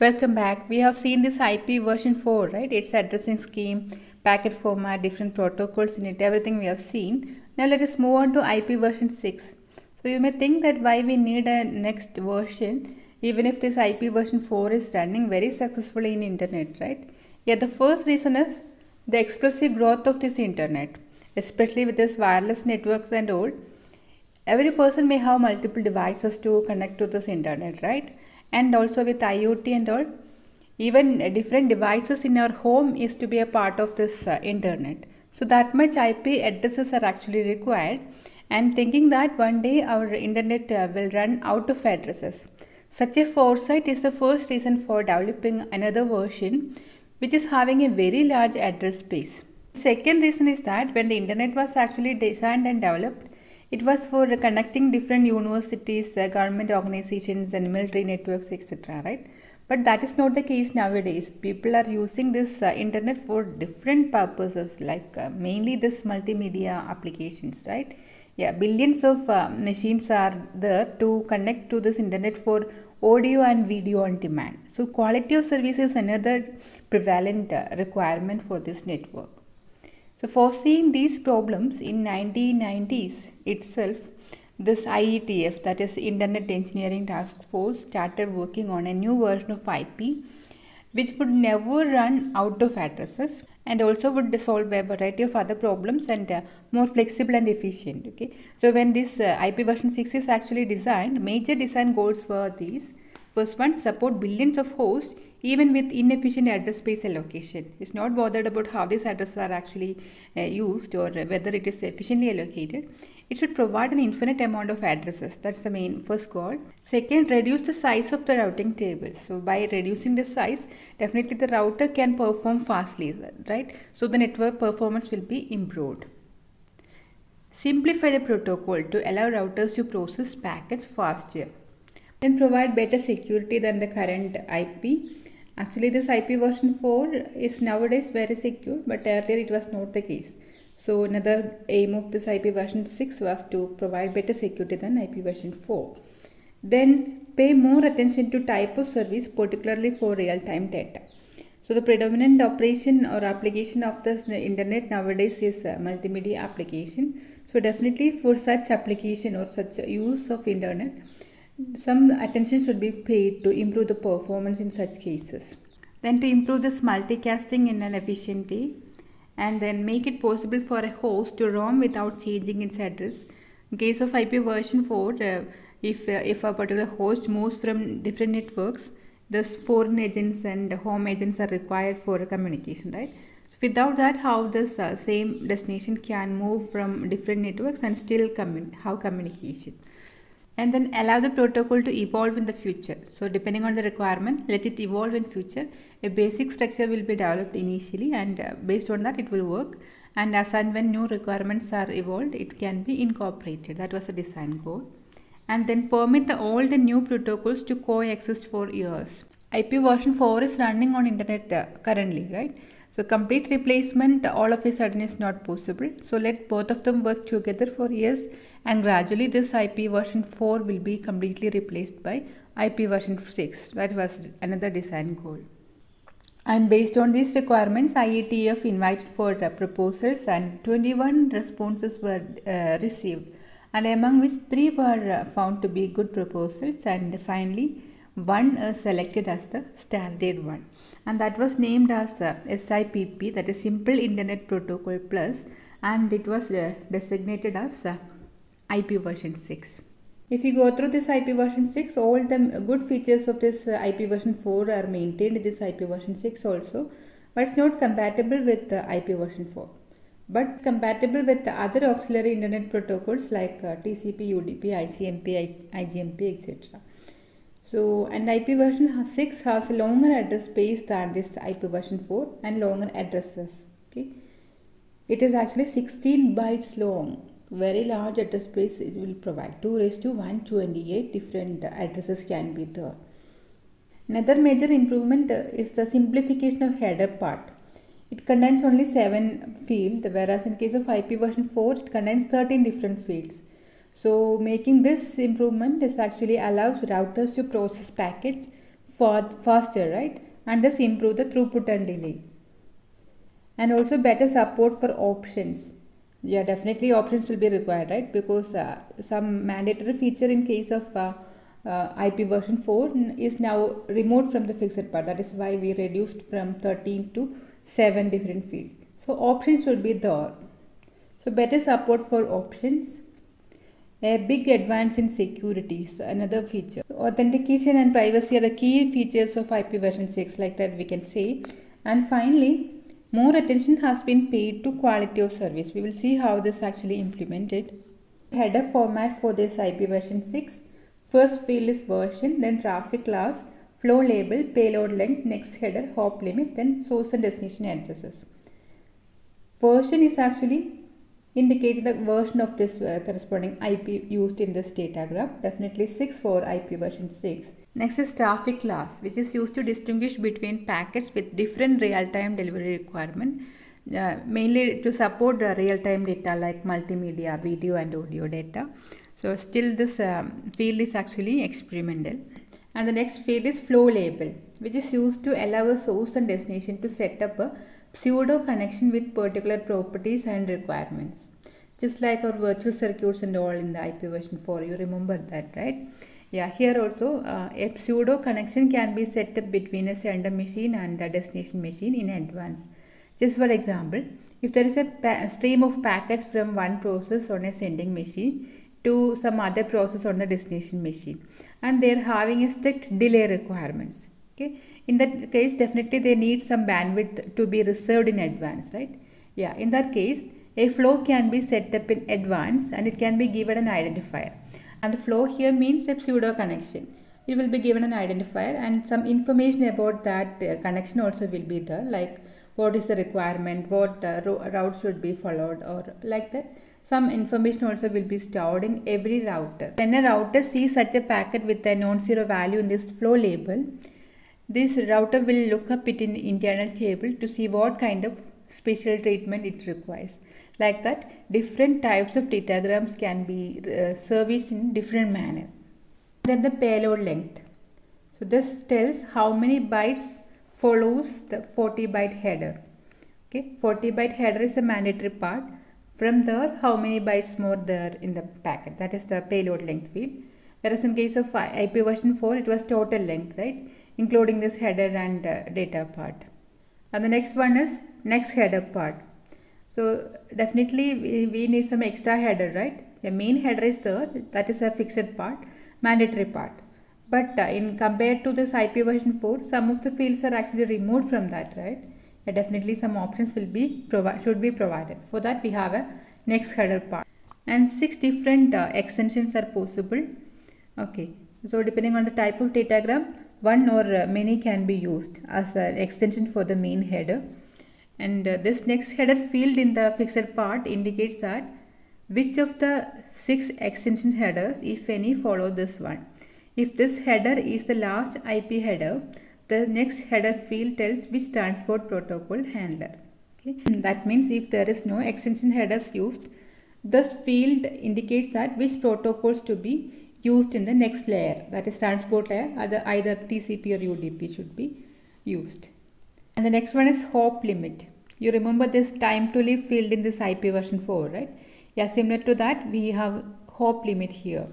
Welcome back. We have seen this IP version 4, right? Its addressing scheme, packet format, different protocols in it, everything we have seen. Now let us move on to IP version 6. So you may think that why we need a next version even if this IP version 4 is running very successfully in internet, right? Yeah, the first reason is the explosive growth of this internet, especially with this wireless networks and all. Every person may have multiple devices to connect to this internet, right? And also with IoT and all, even different devices in our home is to be a part of this internet. So that much IP addresses are actually required, and thinking that one day our internet will run out of addresses. Such a foresight is the first reason for developing another version which is having a very large address space. Second reason is that when the internet was actually designed and developed, it was for connecting different universities, government organizations and military networks, etc. Right? But that is not the case nowadays. People are using this internet for different purposes, like mainly this multimedia applications, right? Yeah, billions of machines are there to connect to this internet for audio and video on demand. So quality of service is another prevalent requirement for this network. So foreseeing these problems in 1990s itself, this IETF, that is Internet Engineering Task Force, started working on a new version of IP which would never run out of addresses and also would solve a variety of other problems and more flexible and efficient. Okay, so when this IP version 6 is actually designed, major design goals were these. First one, support billions of hosts even with inefficient address space allocation. It's not bothered about how these addresses are actually used or whether it is efficiently allocated. It should provide an infinite amount of addresses. That's the main first goal. Second, reduce the size of the routing tables. So by reducing the size, definitely the router can perform fastly, right? So the network performance will be improved. Simplify the protocol to allow routers to process packets faster. Then provide better security than the current IP. Actually, this IP version 4 is nowadays very secure, but earlier it was not the case. So another aim of this IP version 6 was to provide better security than IP version 4. Then pay more attention to type of service, particularly for real-time data. So the predominant operation or application of the internet nowadays is multimedia application. So definitely for such application or such use of internet, some attention should be paid to improve the performance in such cases. Then to improve this multicasting in an efficient way, and then make it possible for a host to roam without changing its address. In case of IP version 4, if a particular host moves from different networks, thus foreign agents and home agents are required for communication, right? So without that, how this same destination can move from different networks and still have communication? And then allow the protocol to evolve in the future. So depending on the requirement, let it evolve in future. A basic structure will be developed initially, and based on that it will work, and as and when new requirements are evolved, it can be incorporated. That was the design goal. And then permit the old and new protocols to coexist for years. IP version 4 is running on internet currently, right? So complete replacement all of a sudden is not possible. So let both of them work together for years, and gradually this IP version 4 will be completely replaced by IP version 6. That was another design goal. And based on these requirements, IETF invited for proposals, and 21 responses were received, and among which 3 were found to be good proposals, and finally one selected as the standard one, and that was named as SIPP, that is Simple Internet Protocol Plus, and it was designated as IP version 6. If you go through this IP version 6, all the good features of this IP version 4 are maintained in this IP version 6 also, but it's not compatible with IP version 4. But compatible with other auxiliary internet protocols like TCP, UDP, ICMP, IGMP, etc. So, and IP version 6 has a longer address space than this IP version 4 and longer addresses. Okay, it is actually 16 bytes long. Very large address space it will provide. 2 to 128 different addresses can be there. Another major improvement is the simplification of header part. It contains only 7 fields, whereas in case of IP version 4 it contains 13 different fields. So making this improvement is actually allows routers to process packets faster, right? And thus improve the throughput and delay. And also better support for options. Yeah, definitely options will be required, right? Because some mandatory feature in case of IP version 4 is now removed from the fixed part. That is why we reduced from 13 to 7 different fields. So options should be there. So better support for options. A big advance in security is another feature. Authentication and privacy are the key features of IP version 6, like that we can say. And finally, more attention has been paid to quality of service. We will see how this actually implemented. Header format for this IP version 6. First field is version, then traffic class, flow label, payload length, next header, hop limit, then source and destination addresses. Version is actually indicating the version of this corresponding IP used in this datagram. Definitely 6 for IP version 6. Next is traffic class, which is used to distinguish between packets with different real-time delivery requirement, mainly to support the real-time data like multimedia, video and audio data. So still this field is actually experimental. And the next field is flow label, which is used to allow a source and destination to set up a pseudo connection with particular properties and requirements, just like our virtual circuits and all in the IP version 4. You remember that, right? Yeah, here also a pseudo connection can be set up between a sender machine and a destination machine in advance. Just for example, if there is a stream of packets from one process on a sending machine to some other process on the destination machine, and they are having a strict delay requirements, okay, in that case definitely they need some bandwidth to be reserved in advance, right? Yeah, in that case a flow can be set up in advance and it can be given an identifier, and the flow here means a pseudo connection. It will be given an identifier and some information about that connection also will be there, like what is the requirement, what route should be followed, or like that. Some information also will be stored in every router. When a router sees such a packet with a non-zero value in this flow label, this router will look up it in internal table to see what kind of special treatment it requires. Like that, different types of datagrams can be serviced in different manner. Then the payload length. So this tells how many bytes follows the 40-byte header. Okay, 40-byte header is a mandatory part. From there, how many bytes more there in the packet? That is the payload length field. Whereas in case of IP version 4, it was total length, right? Including this header and data part. And the next one is next header part. So definitely we need some extra header, right? The main header is there, that is a fixed part, mandatory part. But in compared to this IP version 4, some of the fields are actually removed from that, right? Definitely some options will be should be provided. For that we have a next header part. And 6 different extensions are possible. Okay, so depending on the type of datagram, one or many can be used as an extension for the main header. And this next header field in the fixed part indicates that which of the 6 extension headers, if any, follow this one. If this header is the last IP header, the next header field tells which transport protocol handler. Okay. That means if there is no extension headers used, this field indicates that which protocols to be used in the next layer, that is transport layer, either TCP or UDP should be used. And the next one is hop limit. You remember this time to live field in this IP version 4, right? Yeah, similar to that we have hop limit here.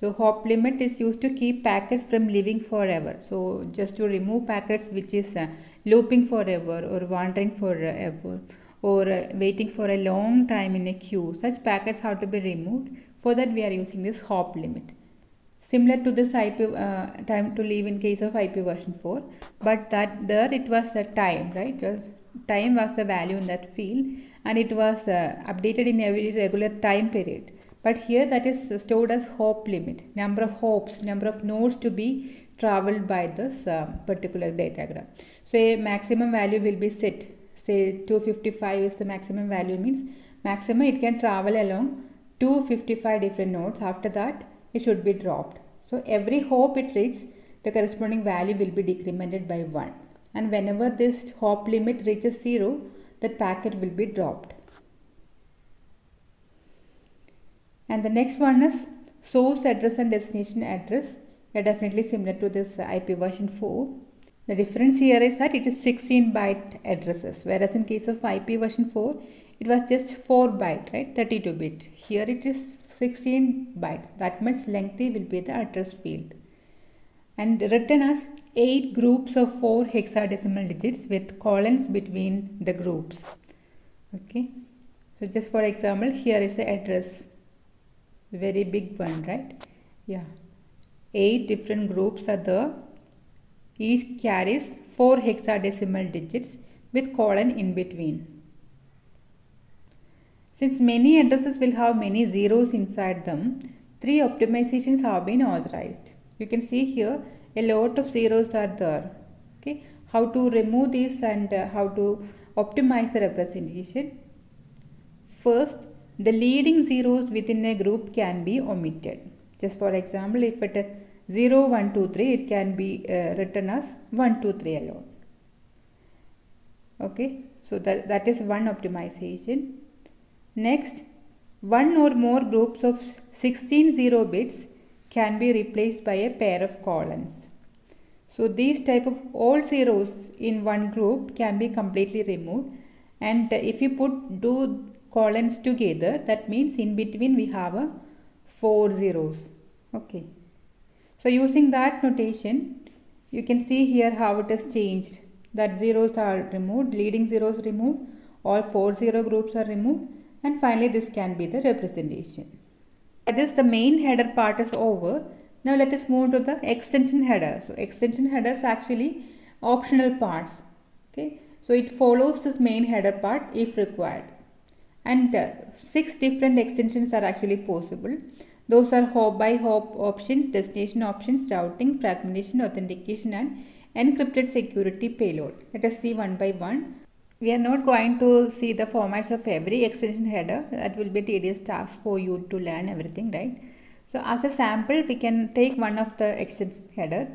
So hop limit is used to keep packets from living forever. So just to remove packets which is looping forever or wandering forever or waiting for a long time in a queue, such packets have to be removed. For that we are using this hop limit. Similar to this IP time to live in case of IP version 4, but that there it was a time, right? Time was the value in that field and it was updated in every regular time period. But here that is stored as hop limit, number of hops, number of nodes to be traveled by this particular datagram. So a maximum value will be set, say 255 is the maximum value, means maximum it can travel along 255 different nodes. After that it should be dropped. So every hop it reaches, the corresponding value will be decremented by 1. And whenever this hop limit reaches 0, that packet will be dropped. And the next one is source address and destination address are definitely similar to this IP version 4. The difference here is that it is 16 byte addresses, whereas in case of IP version 4, it was just 4 byte, right? 32 bit. Here it is 16 bytes. That much lengthy will be the address field. And written as 8 groups of 4 hexadecimal digits with colons between the groups. Okay. So just for example, here is the address. Very big one, right? Yeah. 8 different groups are there. Each carries 4 hexadecimal digits with colon in between. Since many addresses will have many zeros inside them, 3 optimizations have been authorized. You can see here a lot of zeros are there. Okay, how to remove these and how to optimize the representation. First, the leading zeros within a group can be omitted. Just for example, if it is 0, 1, 2, 3, it can be written as 1, 2, 3 alone. Okay, so that is one optimization. Next, one or more groups of 16 0 bits can be replaced by a pair of colons. So these type of all zeros in one group can be completely removed, and if you do colons together, that means in between we have a 4 zeros. Okay. So using that notation, you can see here how it has changed. That zeros are removed, leading zeros removed, all 4 zero groups are removed, and finally this can be the representation. That is, the main header part is over. Now let us move to the extension header. So extension header is actually optional parts. Okay. So it follows this main header part if required. And 6 different extensions are actually possible. Those are hop by hop options, destination options, routing, fragmentation, authentication, and encrypted security payload. Let us see one by one. We are not going to see the formats of every extension header. That will be a tedious task for you to learn everything, right? So as a sample, we can take one of the extension header.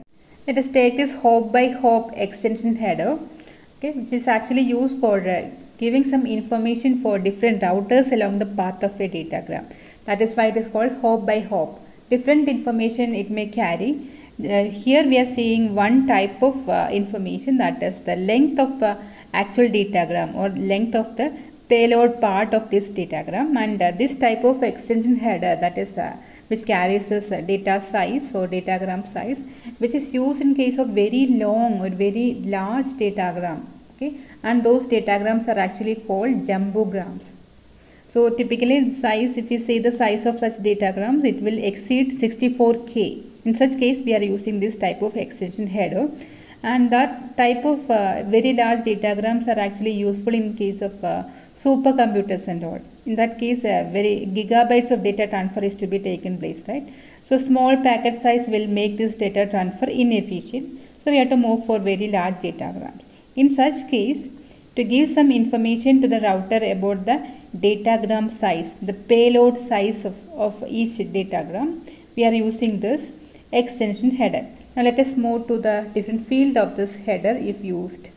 Let us take this hop by hop extension header, okay, which is actually used for giving some information for different routers along the path of a datagram. That is why it is called hop by hop. Different information it may carry. Here we are seeing one type of information, that is the length of actual datagram or length of the payload part of this datagram, and this type of extension header, that is which carries this data size or datagram size, which is used in case of very long or very large datagram. Okay, and those datagrams are actually called jumbograms. So typically size, if you say the size of such datagrams, it will exceed 64K. In such case, we are using this type of extension header, and that type of very large datagrams are actually useful in case of supercomputers and all. In that case, very gigabytes of data transfer is to be taken place, right? So small packet size will make this data transfer inefficient. So we have to move for very large datagrams. In such case, to give some information to the router about the datagram size, the payload size of each datagram, we are using this extension header. Now let us move to the different field of this header if used.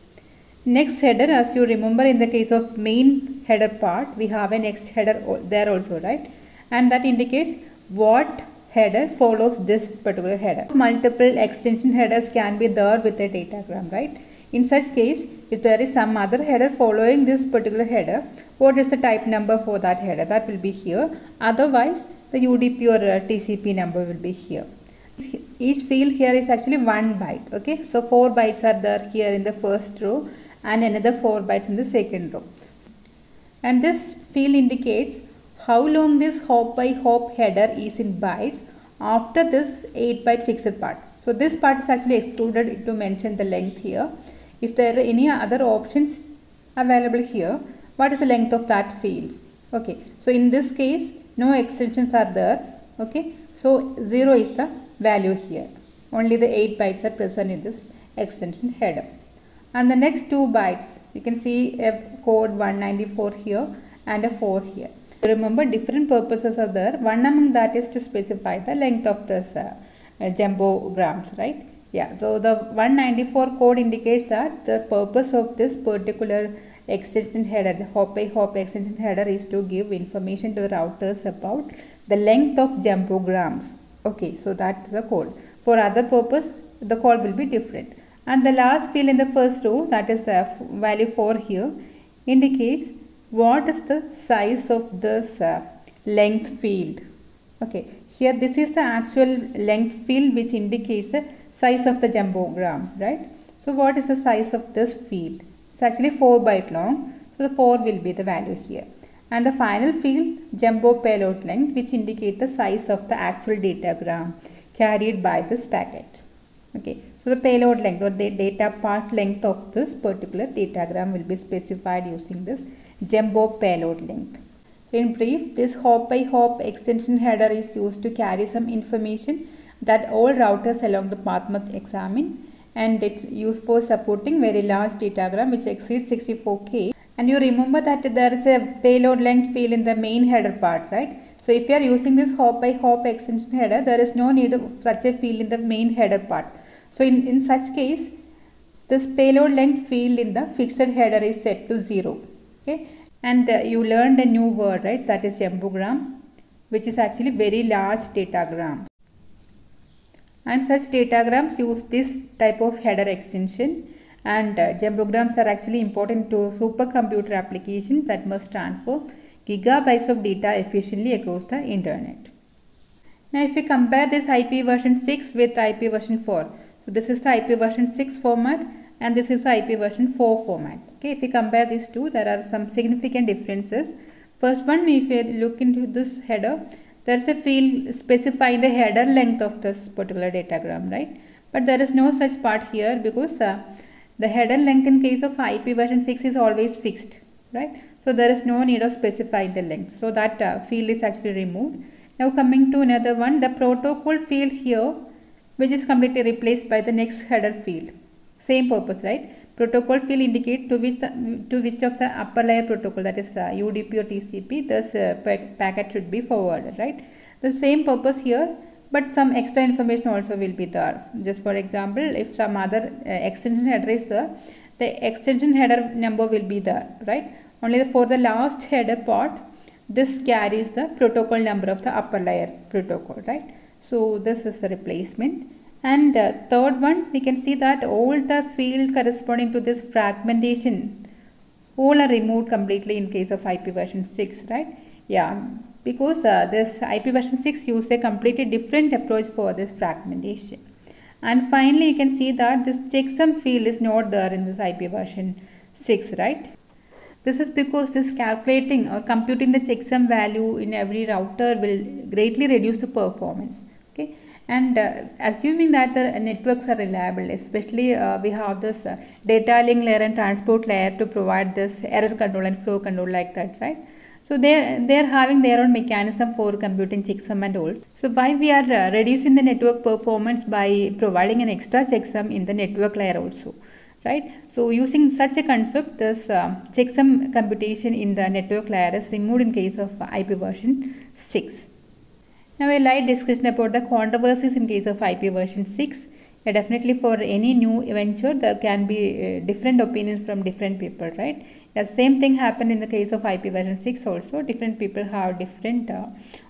Next header, as you remember, in the case of main header part, we have a next header there also, right? And that indicates what header follows this particular header. Multiple extension headers can be there with a datagram, right? In such case, if there is some other header following this particular header, what is the type number for that header? That will be here. Otherwise, the UDP or TCP number will be here. Each field here is actually 1 byte. Okay, so 4 bytes are there here in the first row and another 4 bytes in the second row. And this field indicates how long this hop by hop header is in bytes after this 8 byte fixed part. So this part is actually excluded to mention the length here. If there are any other options available here, what is the length of that field? Okay, so in this case, no extensions are there. Okay, so 0 is the value here. Only the 8 bytes are present in this extension header. And the next 2 bytes, you can see a code 194 here and a 4 here. Remember, different purposes are there. One among that is to specify the length of this jumbograms, right? Yeah, so the 194 code indicates that the purpose of this particular extension header, the hop by hop extension header, is to give information to the routers about the length of jumbograms. Okay, so that's the code. For other purpose, the call will be different. And the last field in the first row, that is value 4 here, indicates what is the size of this length field. Okay, here this is the actual length field which indicates the size of the jumbogram, right? So what is the size of this field? It's actually 4 byte long, so the 4 will be the value here. And the final field, jumbo payload length, which indicates the size of the actual datagram carried by this packet. Okay, so the payload length or the data path length of this particular datagram will be specified using this jumbo payload length. In brief, this hop by hop extension header is used to carry some information that all routers along the path must examine, and it's used for supporting very large datagram which exceeds 64K. And you remember that there is a payload length field in the main header part, right? So if you are using this hop by hop extension header, there is no need of such a field in the main header part. So in such case, this payload length field in the fixed header is set to 0. Okay, and you learned a new word, right? That is jumbogram, which is actually very large datagram. And such datagrams use this type of header extension, and jumbograms are actually important to supercomputer applications that must transfer gigabytes of data efficiently across the internet. Now if we compare this IP version 6 with IP version 4, so this is the IP version 6 format and this is the IP version 4 format. Okay, if we compare these two, there are some significant differences. First one, if you look into this header, there is a field specifying the header length of this particular datagram, right? But there is no such part here because the header length in case of IP version 6 is always fixed, right? So there is no need of specifying the length. So that field is actually removed. Now coming to another one, the protocol field here, which is completely replaced by the next header field. Same purpose, right? Protocol field indicates to which of the upper layer protocol, that is UDP or TCP, this packet should be forwarded, right? The same purpose here, but some extra information also will be there. Just for example, if some other extension header is there, the extension header number will be there, right? Only for the last header part, this carries the protocol number of the upper layer protocol, right? So this is the replacement. And third one, we can see that all the field corresponding to this fragmentation, all are removed completely in case of IP version 6, right? Yeah, because this IP version 6 uses a completely different approach for this fragmentation. And finally, you can see that this checksum field is not there in this IP version 6, right? This is because this calculating or computing the checksum value in every router will greatly reduce the performance. Okay, and assuming that the networks are reliable, especially we have this data link layer and transport layer to provide this error control and flow control like that, right? So they're having their own mechanism for computing checksum and all. So why we are reducing the network performance by providing an extra checksum in the network layer also, right? So using such a concept, this checksum computation in the network layer is removed in case of IP version 6. Now a light discussion about the controversies in case of IP version 6. Definitely for any new venture, there can be different opinions from different people, right? The same thing happened in the case of IP version 6 also. Different people have different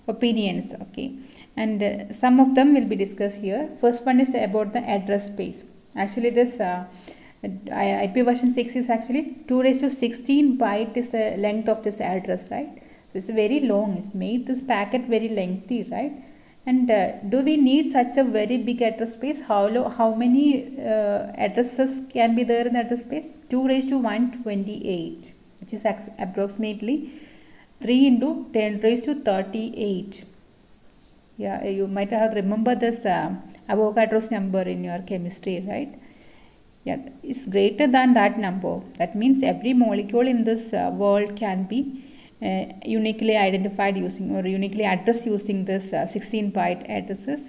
opinions, okay? And some of them will be discussed here. First one is about the address space. Actually this IP version 6 is actually 2⁻16 byte is the length of this address, right? So it's very long. It's made this packet very lengthy, right? And do we need such a very big address space? How many addresses can be there in the address space? 2⁻128, which is approximately 3 into 10⁻38. Yeah, you might have remembered this Avogadro's number in your chemistry, right? Yeah, it's greater than that number. That means every molecule in this world can be uniquely identified using or uniquely addressed using this 16 byte addresses.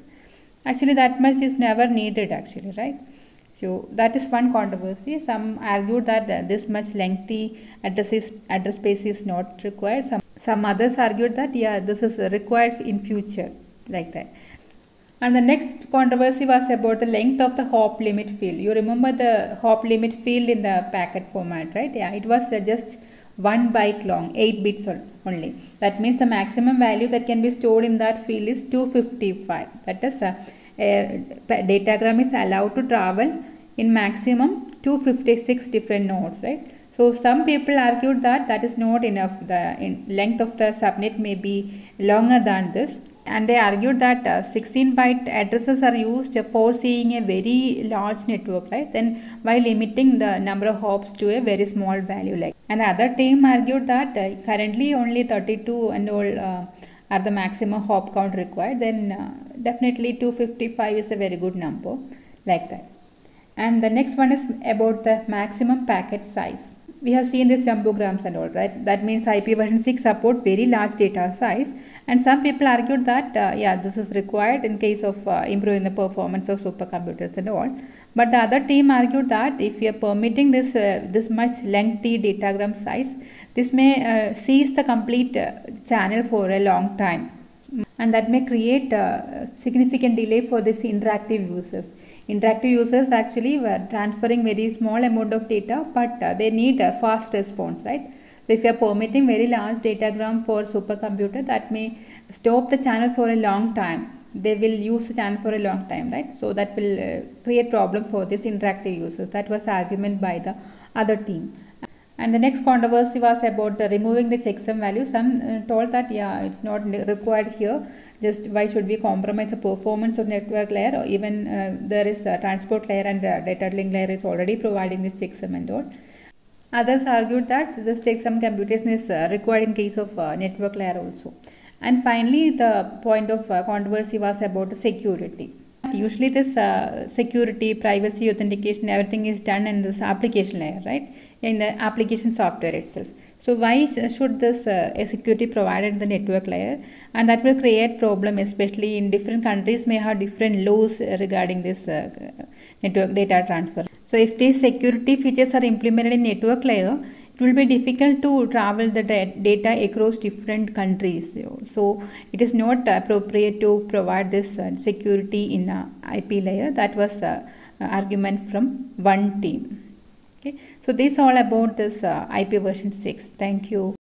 Actually that much is never needed actually, right? So that is one controversy. Some argued that this much lengthy address space is not required. Some others argued that yeah, this is required in future, like that. And the next controversy was about the length of the hop limit field. You remember the hop limit field in the packet format, right? Yeah, it was just 1 byte long, 8 bits only. That means the maximum value that can be stored in that field is 255. That is datagram is allowed to travel in maximum 256 different nodes, right? So some people argued that that is not enough. The length of the subnet may be longer than this, and they argued that 16-byte addresses are used for seeing a very large network, right? Then while limiting the number of hops to a very small value, like. And the other team argued that currently only 32 and all are the maximum hop count required. Then definitely 255 is a very good number, like that. And the next one is about the maximum packet size. We have seen this jumbograms and all, right? That means IP version 6 supports very large data size, and some people argued that yeah, this is required in case of improving the performance of supercomputers and all. But the other team argued that if we are permitting this this much lengthy datagram size, this may seize the complete channel for a long time, and that may create significant delay for this interactive users. Interactive users actually were transferring very small amount of data, but they need a fast response, right? So if you are permitting very large datagram for supercomputer, that may stop the channel for a long time. They will use the channel for a long time, right? So that will create problem for this interactive users. That was the argument by the other team. And the next controversy was about removing the checksum value. Some told that yeah, it's not required here. Just why should we compromise the performance of network layer? Or even there is a transport layer and data link layer is already providing this checksum and all. Others argued that this checksum computation is required in case of network layer also. And finally, the point of controversy was about security. Usually this security, privacy, authentication, everything is done in this application layer, right? In the application software itself. So why should this security provided in the network layer? And that will create problem, especially in different countries may have different laws regarding this network data transfer. So if these security features are implemented in network layer, it will be difficult to travel the data across different countries. So it is not appropriate to provide this security in IP layer. That was argument from one team. Okay. So this is all about this IP version 6. Thank you.